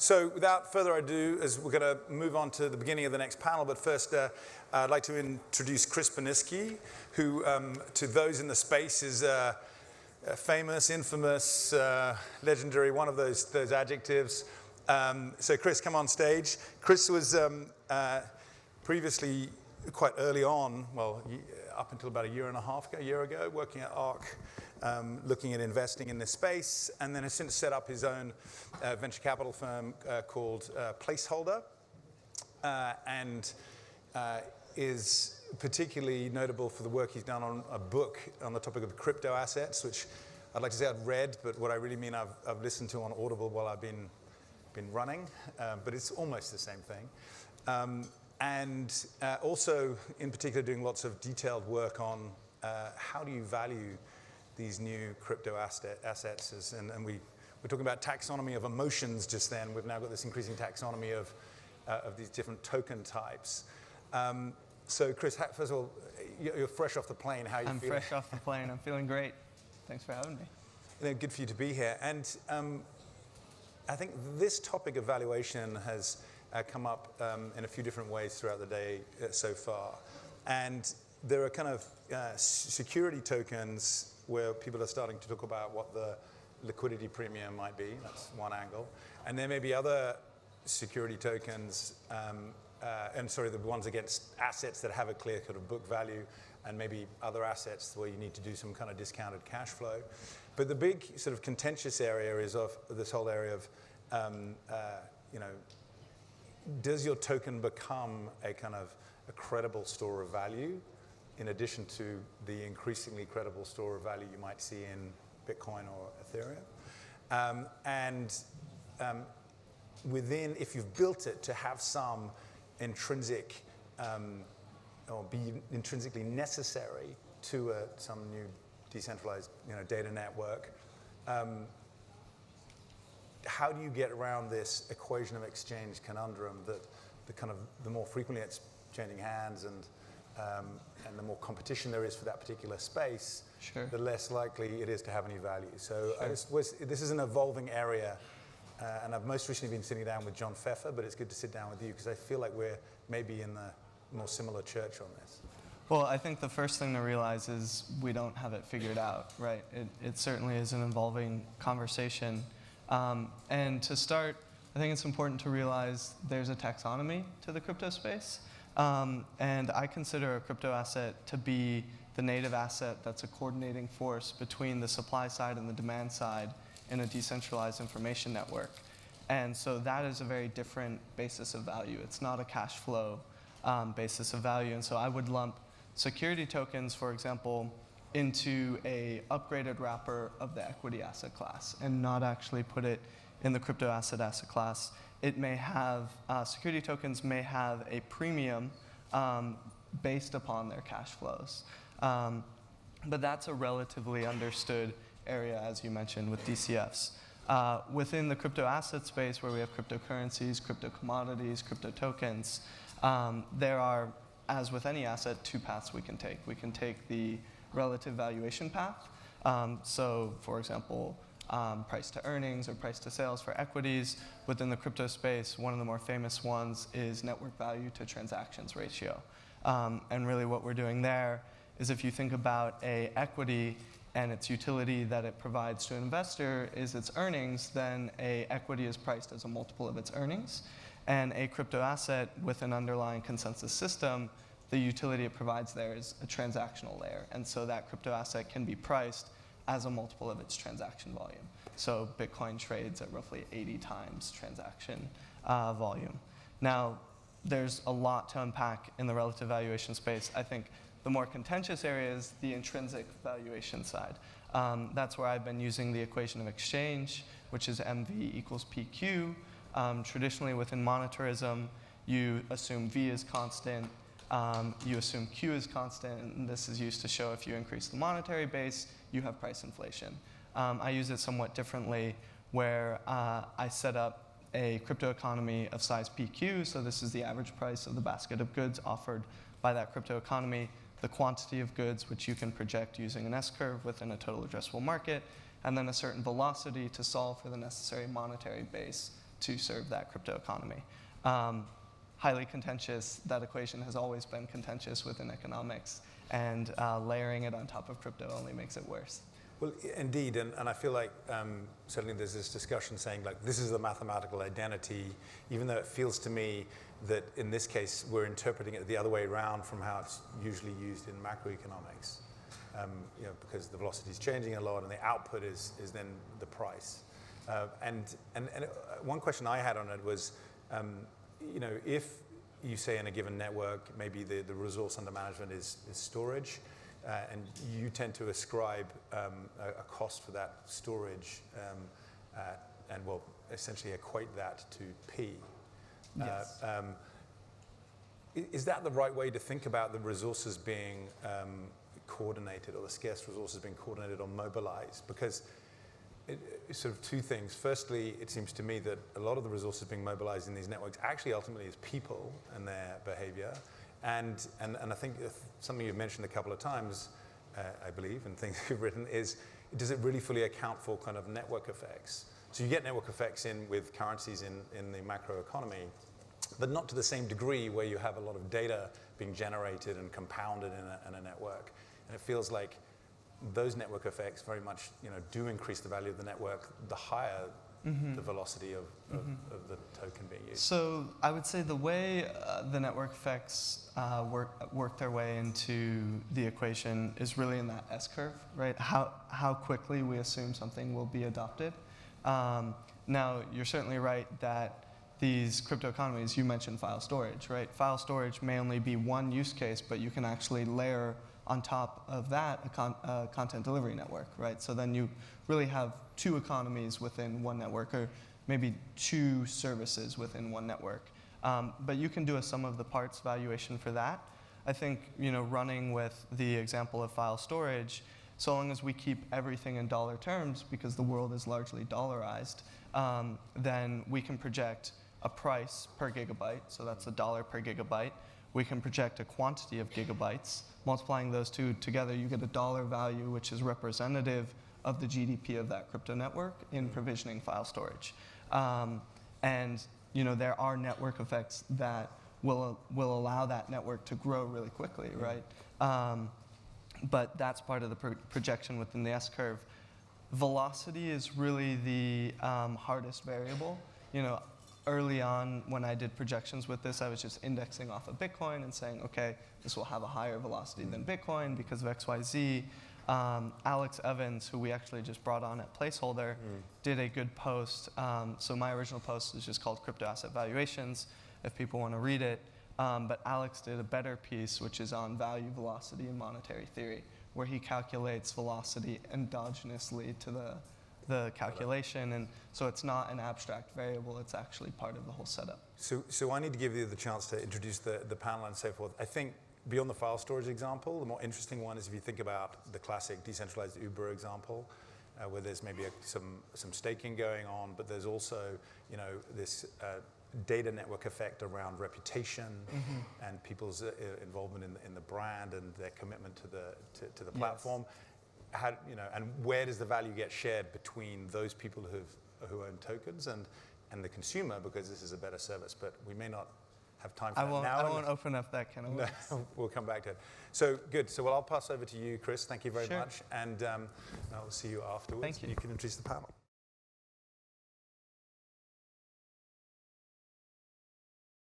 So without further ado, as we're going to move on to the beginning of the next panel, but first I'd like to introduce Chris Burniske, who to those in the space is famous, infamous, legendary, one of those adjectives. So Chris, come on stage. Chris was previously quite early on, well, up until about a year ago, working at ARC, looking at investing in this space, and then has since set up his own venture capital firm called Placeholder, and is particularly notable for the work he's done on a book on the topic of crypto assets, which I'd like to say I've read, but what I really mean I've listened to on Audible while I've been running, but it's almost the same thing. And also, in particular, doing lots of detailed work on how do you value these new crypto assets. And we're talking about taxonomy of emotions just then. We've now got this increasing taxonomy of these different token types. So Chris, first of all, you're fresh off the plane. How are you feeling? I'm fresh off the plane. I'm feeling great. Thanks for having me. Good for you to be here. And I think this topic of valuation has come up in a few different ways throughout the day so far. And there are kind of security tokens where people are starting to talk about what the liquidity premium might be. That's one angle. And there may be other security tokens, the ones against assets that have a clear kind of book value, and maybe other assets where you need to do some kind of discounted cash flow. But the big sort of contentious area is of this whole area of, does your token become a kind of a credible store of value in addition to the increasingly credible store of value you might see in Bitcoin or Ethereum? Within, if you've built it to have some intrinsic or be intrinsically necessary to some new decentralized data network, how do you get around this equation of exchange conundrum that the more frequently it's changing hands and the more competition there is for that particular space, sure, the less likely it is to have any value. So sure. This is an evolving area, and I've most recently been sitting down with John Pfeffer, but it's good to sit down with you because I feel like we're maybe in the more similar church on this. Well, I think the first thing to realize is we don't have it figured out, right? It certainly is an evolving conversation. And to start, I think it's important to realize there's a taxonomy to the crypto space. And I consider a crypto asset to be the native asset that's a coordinating force between the supply side and the demand side in a decentralized information network. And so that is a very different basis of value. It's not a cash flow basis of value. And so I would lump security tokens, for example, into a upgraded wrapper of the equity asset class and not actually put it in the crypto asset class. It may have, security tokens may have a premium based upon their cash flows. But that's a relatively understood area, as you mentioned, with DCFs. Within the crypto asset space, where we have cryptocurrencies, crypto commodities, crypto tokens, there are, as with any asset, two paths we can take. We can take the relative valuation path. So, for example, price to earnings or price to sales for equities. Within the crypto space, one of the more famous ones is network value to transactions ratio. And really what we're doing there is, if you think about a equity and its utility that it provides to an investor is its earnings, then a equity is priced as a multiple of its earnings. And a crypto asset with an underlying consensus system, the utility it provides there is a transactional layer. And so that crypto asset can be priced as a multiple of its transaction volume. So Bitcoin trades at roughly 80 times transaction volume. Now, there's a lot to unpack in the relative valuation space. I think the more contentious area is the intrinsic valuation side. That's where I've been using the equation of exchange, which is MV equals PQ. Traditionally within monetarism, you assume V is constant, you assume Q is constant, and this is used to show if you increase the monetary base, you have price inflation. I use it somewhat differently, where I set up a crypto economy of size PQ, so this is the average price of the basket of goods offered by that crypto economy, the quantity of goods, which you can project using an S-curve within a total addressable market, and then a certain velocity to solve for the necessary monetary base to serve that crypto economy. Highly contentious. That equation has always been contentious within economics, and layering it on top of crypto only makes it worse. Well, indeed, and I feel like certainly there's this discussion saying like this is the mathematical identity, even though it feels to me that in this case we're interpreting it the other way around from how it's usually used in macroeconomics, because the velocity is changing a lot and the output is then the price. And one question I had on it was, if you say in a given network maybe the resource under management is storage, and you tend to ascribe a cost for that storage, and well, essentially equate that to P. Yes. Is that the right way to think about the resources being coordinated, or the scarce resources being coordinated or mobilized? Because it's sort of two things. Firstly, it seems to me that a lot of the resources being mobilized in these networks actually ultimately is people and their behavior. And I think something you've mentioned a couple of times, I believe, and things you've written, is does it really fully account for kind of network effects? So you get network effects in with currencies in the macro economy, but not to the same degree where you have a lot of data being generated and compounded in a network. And it feels like those network effects very much do increase the value of the network the higher the velocity of the token being used. So I would say the way the network effects work their way into the equation is really in that S-curve, right? How quickly we assume something will be adopted. Now, you're certainly right that these crypto economies, you mentioned file storage, right? File storage may only be one use case, but you can actually layer on top of that a content delivery network, right? So then you really have two economies within one network, or maybe two services within one network. But you can do a sum of the parts valuation for that. I think running with the example of file storage, so long as we keep everything in dollar terms, because the world is largely dollarized, then we can project a price per gigabyte, so that's $1 per gigabyte. We can project a quantity of gigabytes. Multiplying those two together, you get a dollar value, which is representative of the GDP of that crypto network in provisioning file storage. And there are network effects that will allow that network to grow really quickly, right? But that's part of the projection within the S-curve. Velocity is really the hardest variable. Early on, when I did projections with this, I was just indexing off of Bitcoin and saying, okay, this will have a higher velocity than Bitcoin because of X, Y, Z. Alex Evans, who we actually just brought on at Placeholder, did a good post. So my original post is just called Crypto Asset Valuations, if people want to read it. But Alex did a better piece, which is on value, velocity, and monetary theory, where he calculates velocity endogenously to the calculation, and so it's not an abstract variable, it's actually part of the whole setup. So I need to give you the chance to introduce the panel and so forth. I think beyond the file storage example, the more interesting one is if you think about the classic decentralized Uber example, where there's maybe some staking going on, but there's also this data network effect around reputation and people's involvement in the brand and their commitment to the platform. Yes. And where does the value get shared between those people who own tokens and the consumer, because this is a better service, but we may not have time for that now. I won't open up that can of worms. No, we'll come back to it. So good. So I'll pass over to you, Chris. Thank you very much, and I'll see you afterwards. Thank you. You can introduce the panel.